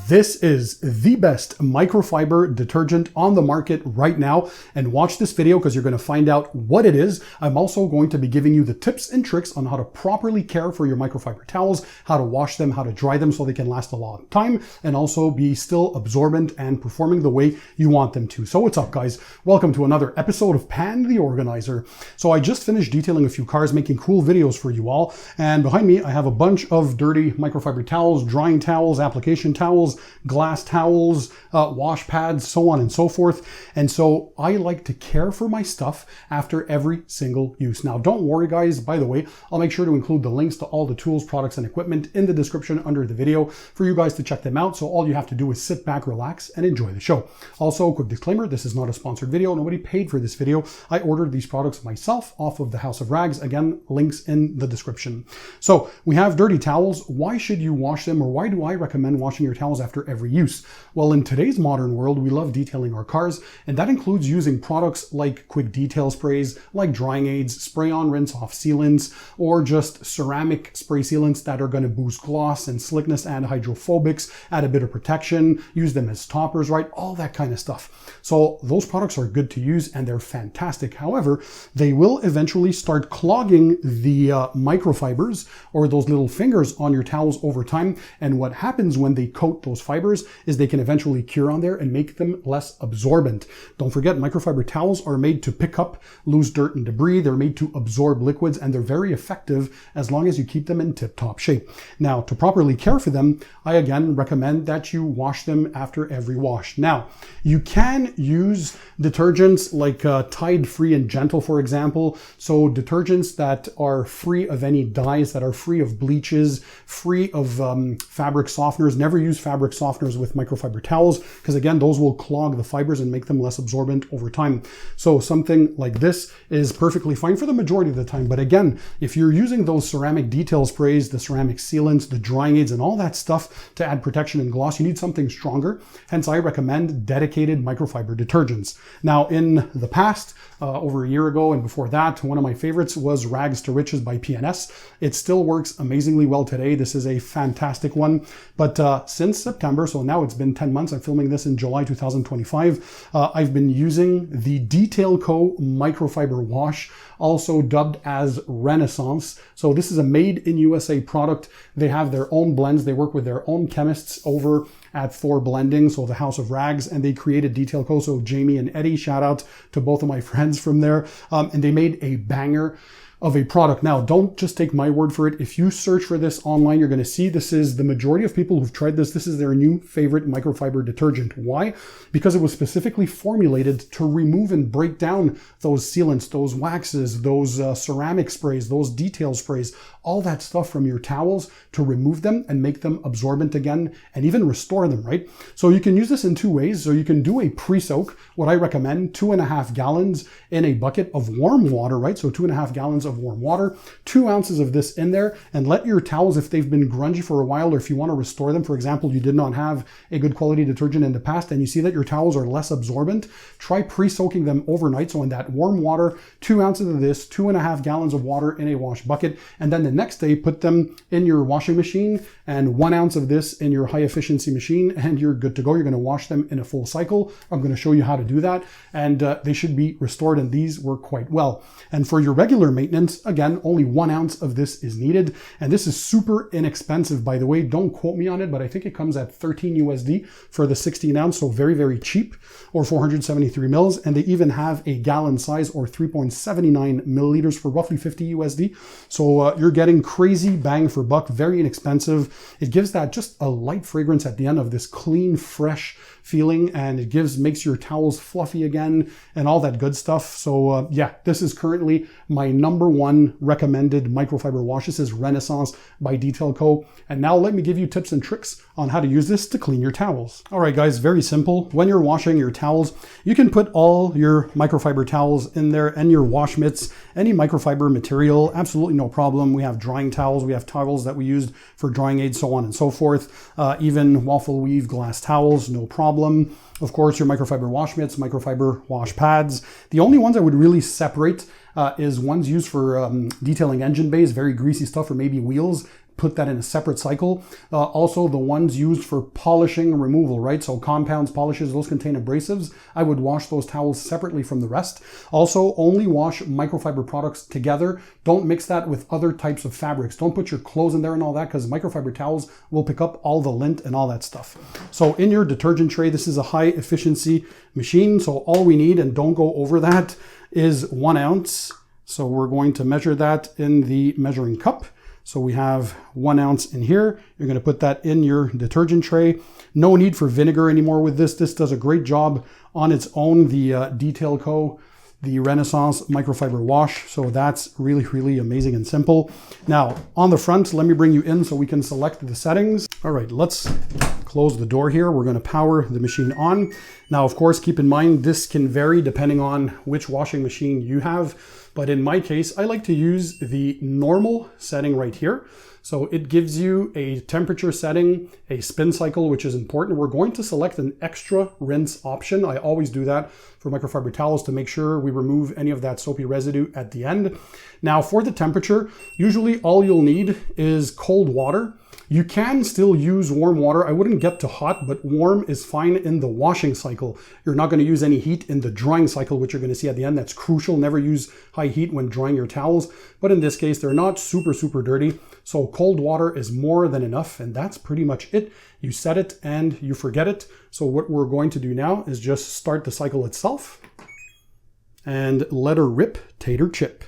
This is the best microfiber detergent on the market right now, and watch this video because you're going to find out what it is. I'm also going to be giving you the tips and tricks on how to properly care for your microfiber towels, how to wash them, how to dry them so they can last a long time, and also be still absorbent and performing the way you want them to. So what's up, guys? Welcome to another episode of Pan the Organizer. So I just finished detailing a few cars, making cool videos for you all, and behind me I have a bunch of dirty microfiber towels, drying towels, application towels, glass towels, wash pads, so on and so forth. And so I like to care for my stuff after every single use. Now, don't worry, guys. By the way, I'll make sure to include the links to all the tools, products, and equipment in the description under the video for you guys to check them out. So all you have to do is sit back, relax, and enjoy the show. Also, quick disclaimer, this is not a sponsored video. Nobody paid for this video. I ordered these products myself off of the House of Rags. Again, links in the description. So we have dirty towels. Why should you wash them, or why do I recommend washing your towels after every use? Well, in today's modern world, we love detailing our cars, and that includes using products like quick detail sprays, like drying aids, spray on rinse off sealants, or just ceramic spray sealants that are going to boost gloss and slickness, add hydrophobics, add a bit of protection, use them as toppers, right? All that kind of stuff. So those products are good to use and they're fantastic. However, they will eventually start clogging the microfibers, or those little fingers on your towels over time. And what happens when they coat those fibers is they can eventually cure on there and make them less absorbent. Don't forget, microfiber towels are made to pick up loose dirt and debris. They're made to absorb liquids, and they're very effective as long as you keep them in tip-top shape. Now, to properly care for them, I again recommend that you wash them after every wash. Now, you can use detergents like Tide Free and Gentle, for example. So detergents that are free of any dyes, that are free of bleaches, free of fabric softeners. Never use fabric softeners with microfiber towels, because again, those will clog the fibers and make them less absorbent over time. So something like this is perfectly fine for the majority of the time. But again, if you're using those ceramic detail sprays, the ceramic sealants, the drying aids, and all that stuff to add protection and gloss, you need something stronger. Hence, I recommend dedicated microfiber detergents. Now, in the past, over a year ago and before that, one of my favorites was Rags to Riches by PNS. It still works amazingly well today. This is a fantastic one. But since September, so now it's been 10 months, I'm filming this in July 2025, I've been using the Detail Co. Microfiber Wash, also dubbed as Renaissance. So this is a made in USA product. They have their own blends. They work with their own chemists over at Thor Blending, so the House of Rags, and they created Detail Co. So Jamie and Eddie, shout out to both of my friends from there. And they made a banger of a product. Now, don't just take my word for it. If you search for this online, you're going to see this is the majority of people who've tried this. This is their new favorite microfiber detergent. Why? Because it was specifically formulated to remove and break down those sealants, those waxes, those ceramic sprays, those detail sprays, all that stuff from your towels, to remove them and make them absorbent again and even restore them, right? So you can use this in two ways. So you can do a pre-soak, what I recommend, 2.5 gallons in a bucket of warm water, right? So 2.5 gallons of warm water, 2 ounces of this in there, and let your towels, if they've been grungy for a while, or if you want to restore them, for example, you did not have a good quality detergent in the past and you see that your towels are less absorbent, try pre-soaking them overnight. So in that warm water, 2 ounces of this, 2.5 gallons of water in a wash bucket, and then the next day put them in your washing machine and 1 ounce of this in your high efficiency machine, and you're good to go. You're going to wash them in a full cycle. I'm going to show you how to do that, and they should be restored, and these work quite well. And for your regular maintenance, again, only 1 ounce of this is needed, and this is super inexpensive, by the way. Don't quote me on it, but I think it comes at 13 USD for the 16 ounce, so very, very cheap, or 473 mils, and they even have a gallon size, or 3.79 milliliters, for roughly 50 USD. So you're getting crazy bang for buck, very inexpensive. It gives that just a light fragrance at the end of this clean, fresh feeling, and it makes your towels fluffy again and all that good stuff. So yeah, this is currently my #1 recommended microfiber wash. This is Renaissance by Detail Co. And now let me give you tips and tricks on how to use this to clean your towels. All right, guys, very simple. When you're washing your towels, you can put all your microfiber towels in there and your wash mitts, any microfiber material, absolutely no problem. We have drying towels, we have towels that we used for drying aids, so on and so forth. Even waffle weave glass towels, no problem. Of course, your microfiber wash mitts, microfiber wash pads. The only ones I would really separate is ones used for detailing engine bays, very greasy stuff, or maybe wheels. put that in a separate cycle. Also, the ones used for polishing and removal, right? So compounds, polishes, those contain abrasives. I would wash those towels separately from the rest. Also, only wash microfiber products together. Don't mix that with other types of fabrics. Don't put your clothes in there and all that, because microfiber towels will pick up all the lint and all that stuff. So in your detergent tray, this is a high efficiency machine. So all we need, and don't go over that, is 1 ounce. So we're going to measure that in the measuring cup. So we have 1 ounce in here. You're going to put that in your detergent tray. No need for vinegar anymore with this. This does a great job on its own. The Detail Co, the Renaissance Microfiber Wash. So that's really, really amazing and simple. Now on the front, let me bring you in so we can select the settings. All right, let's close the door here. We're going to power the machine on. Now, of course, keep in mind, this can vary depending on which washing machine you have. But in my case, I like to use the normal setting right here. So it gives you a temperature setting, a spin cycle, which is important. We're going to select an extra rinse option. I always do that for microfiber towels to make sure we remove any of that soapy residue at the end. Now for the temperature, usually all you'll need is cold water. You can still use warm water. I wouldn't get to hot, but warm is fine in the washing cycle. You're not going to use any heat in the drying cycle, which you're going to see at the end. That's crucial. Never use high heat when drying your towels. But in this case, they're not super, super dirty. So cold water is more than enough. And that's pretty much it. You set it and you forget it. So what we're going to do now is just start the cycle itself and let her rip, tater chip.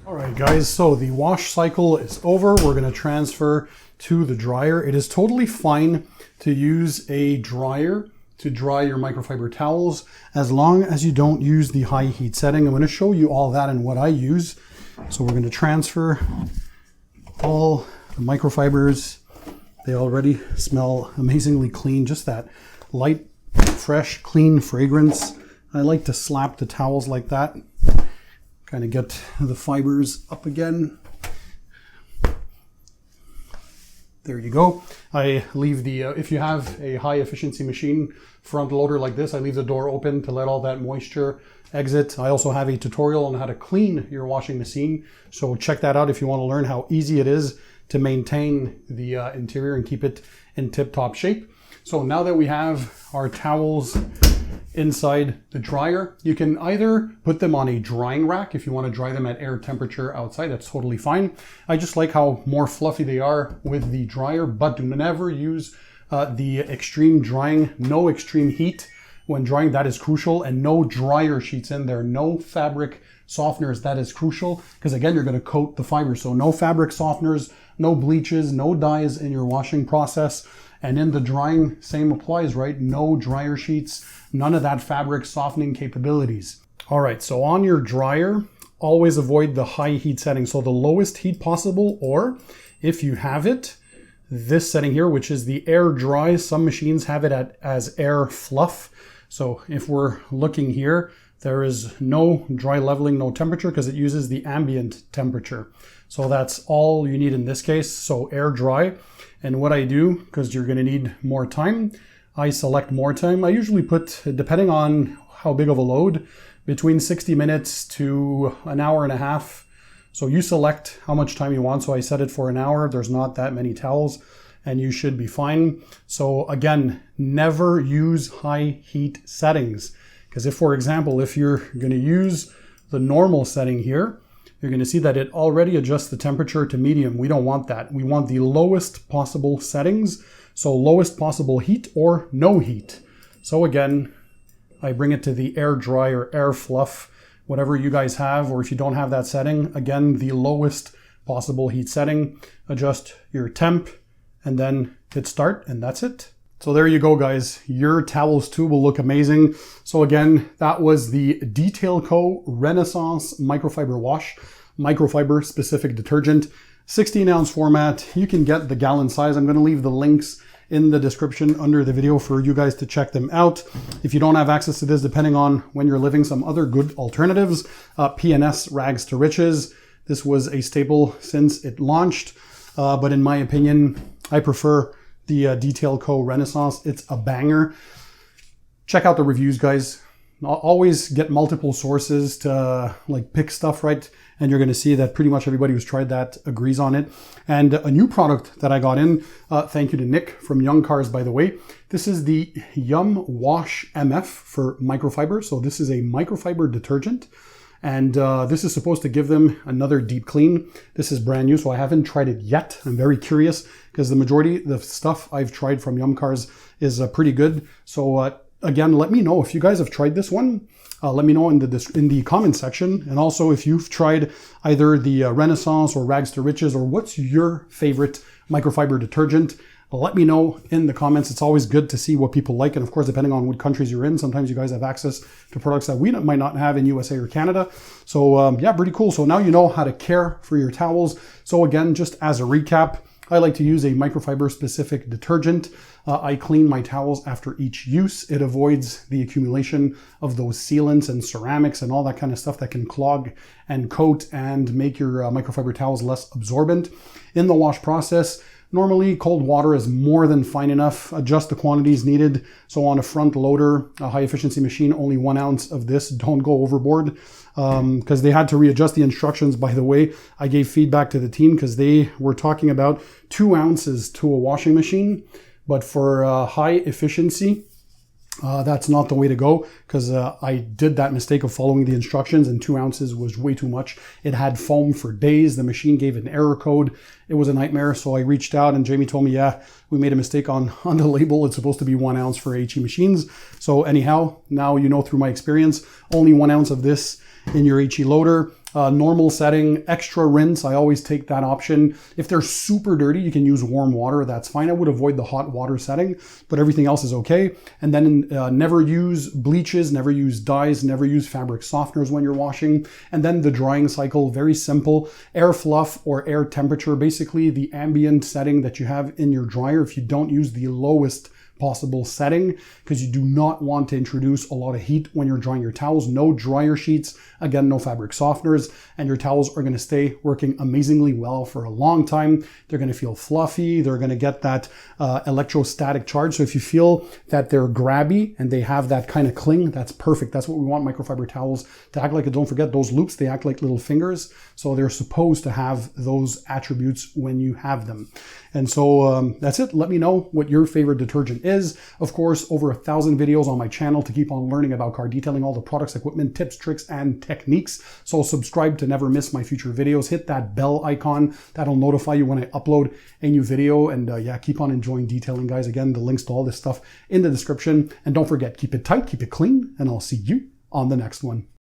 All right, guys, so the wash cycle is over. We're going to transfer to the dryer. It is totally fine to use a dryer to dry your microfiber towels as long as you don't use the high heat setting. I'm going to show you all that and what I use. So we're going to transfer all the microfibers. They already smell amazingly clean, just that light, fresh, clean fragrance. I like to slap the towels like that. Kind of get the fibers up again. There you go. I leave the, if you have a high efficiency machine front loader like this, I leave the door open to let all that moisture exit. I also have a tutorial on how to clean your washing machine. So check that out if you want to learn how easy it is to maintain the interior and keep it in tip-top shape. So now that we have our towels inside the dryer, you can either put them on a drying rack if you want to dry them at air temperature outside. That's totally fine. I just like how more fluffy they are with the dryer, but do never use the extreme drying, no extreme heat when drying. That is crucial, and no dryer sheets in there, no fabric softeners. That is crucial because again, you're going to coat the fibers. So no fabric softeners, no bleaches, no dyes in your washing process. And in the drying, same applies, right? No dryer sheets, none of that fabric softening capabilities. All right, so on your dryer, always avoid the high heat setting. So the lowest heat possible, or if you have it, this setting here, which is the air dry. Some machines have it as air fluff. So if we're looking here, there is no dry leveling, no temperature, because it uses the ambient temperature. So that's all you need in this case. So air dry. And what I do, because you're going to need more time, I select more time. I usually put, depending on how big of a load, between 60 minutes to an hour and a half. So you select how much time you want. So I set it for an hour. There's not that many towels and you should be fine. So again, never use high heat settings. Because if, for example, if you're going to use the normal setting here, you're going to see that it already adjusts the temperature to medium. We don't want that. We want the lowest possible settings. So lowest possible heat or no heat. So again, I bring it to the air dry or air fluff, whatever you guys have, or if you don't have that setting, again, the lowest possible heat setting. Adjust your temp and then hit start, and that's it. So there you go, guys. Your towels too will look amazing. So again, that was the Detail Co Renaissance Microfiber Wash, microfiber specific detergent, 16 ounce format. You can get the gallon size. I'm going to leave the links in the description under the video for you guys to check them out. If you don't have access to this, depending on when you're living, some other good alternatives, P&S Rags to Riches. This was a staple since it launched, but in my opinion, I prefer the Detail Co Renaissance. It's a banger. Check out the reviews, guys. always get multiple sources to like pick stuff, right? And you're going to see that pretty much everybody who's tried that agrees on it. And a new product that I got in, thank you to Nick from Young Cars, by the way. This is the Yum Wash MF for microfiber. So this is a microfiber detergent. And this is supposed to give them another deep clean. This is brand new, so I haven't tried it yet. I'm very curious because the majority of the stuff I've tried from Yum Cars is pretty good. So again, let me know if you guys have tried this one. Let me know in the comment section. And also if you've tried either the Renaissance or Rags to Riches, or what's your favorite microfiber detergent. Let me know in the comments. It's always good to see what people like. And of course, depending on what countries you're in, sometimes you guys have access to products that we might not have in USA or Canada. So yeah, pretty cool. So now you know how to care for your towels. So again, just as a recap, I like to use a microfiber specific detergent. I clean my towels after each use. It avoids the accumulation of those sealants and ceramics and all that kind of stuff that can clog and coat and make your microfiber towels less absorbent. In the wash process, normally cold water is more than fine enough. Adjust the quantities needed. So on a front loader, a high efficiency machine, only 1 ounce of this. Don't go overboard, because they had to readjust the instructions. By the way, I gave feedback to the team because they were talking about 2 ounces to a washing machine. But for high efficiency, that's not the way to go, because I did that mistake of following the instructions, and 2 ounces was way too much. It had foam for days. The machine gave an error code. It was a nightmare. So I reached out and Jamie told me, yeah, we made a mistake on the label. It's supposed to be 1 ounce for HE machines. So anyhow, now you know through my experience, only 1 ounce of this in your HE loader. Normal setting, extra rinse. I always take that option. If they're super dirty, you can use warm water. That's fine. I would avoid the hot water setting, but everything else is okay. And then never use bleaches, never use dyes, never use fabric softeners when you're washing. And then the drying cycle, very simple. Air fluff or air temperature, basically the ambient setting that you have in your dryer. If you don't use the lowest possible setting, because you do not want to introduce a lot of heat when you're drying your towels. No dryer sheets, again, no fabric softeners, and your towels are going to stay working amazingly well for a long time. They're going to feel fluffy. They're going to get that electrostatic charge. So if you feel that they're grabby and they have that kind of cling, that's perfect. That's what we want microfiber towels to act like. Don't forget those loops, they act like little fingers. So they're supposed to have those attributes when you have them. And so that's it. Let me know what your favorite detergent is. Of course, over 1,000 videos on my channel to keep on learning about car detailing, all the products, equipment, tips, tricks, and techniques. So subscribe to never miss my future videos. Hit that bell icon. That'll notify you when I upload a new video. And yeah, keep on enjoying detailing, guys. Again, the links to all this stuff in the description. And don't forget, keep it tight, keep it clean, and I'll see you on the next one.